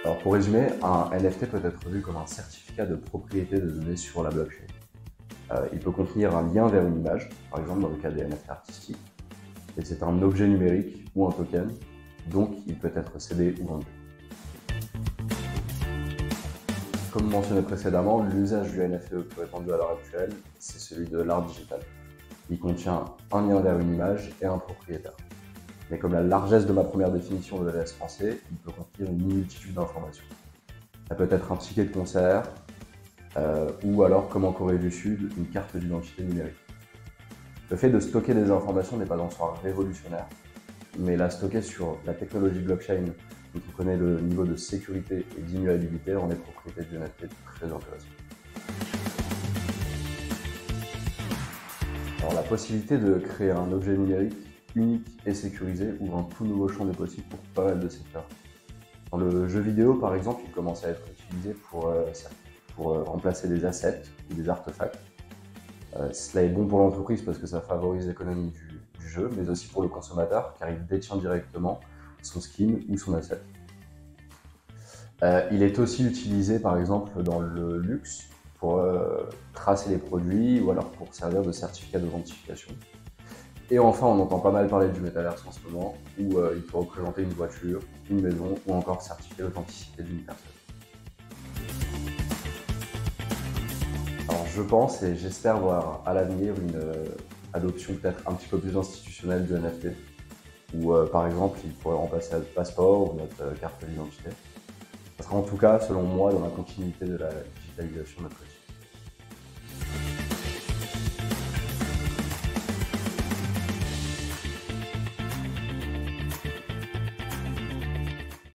Alors pour résumer, un NFT peut être vu comme un certificat de propriété de données sur la blockchain. Il peut contenir un lien vers une image, par exemple dans le cas des NFT artistiques, et c'est un objet numérique ou un token, donc il peut être cédé ou vendu. Comme mentionné précédemment, l'usage du NFT le plus répandu à l'heure actuelle, c'est celui de l'art digital. Il contient un lien vers une image et un propriétaire. Mais comme la largesse de ma première définition le laisse penser, il peut contenir une multitude d'informations. Ça peut être un ticket de concert, ou alors, comme en Corée du Sud, une carte d'identité numérique. Le fait de stocker des informations n'est pas en soi révolutionnaire, mais la stocker sur la technologie blockchain, dont on connaît le niveau de sécurité et d'immutabilité, rend les propriétés du NFT très intéressantes. Alors, la possibilité de créer un objet numérique unique et sécurisé ouvre un tout nouveau champ des possibles pour pas mal de secteurs. Dans le jeu vidéo, par exemple, il commence à être utilisé pour remplacer des assets ou des artefacts. Cela est bon pour l'entreprise parce que ça favorise l'économie du jeu, mais aussi pour le consommateur car il détient directement son skin ou son asset. Il est aussi utilisé par exemple dans le luxe pour tracer les produits ou alors pour servir de certificat d'authentification. Et enfin, on entend pas mal parler du Metaverse en ce moment, où il faut représenter une voiture, une maison ou encore certifier l'authenticité d'une personne. Alors je pense et j'espère voir à l'avenir une adoption peut-être un petit peu plus institutionnelle du NFT, où par exemple il pourrait remplacer notre passeport ou notre carte d'identité. Ça sera en tout cas, selon moi, dans la continuité de la digitalisation de notre quotidien.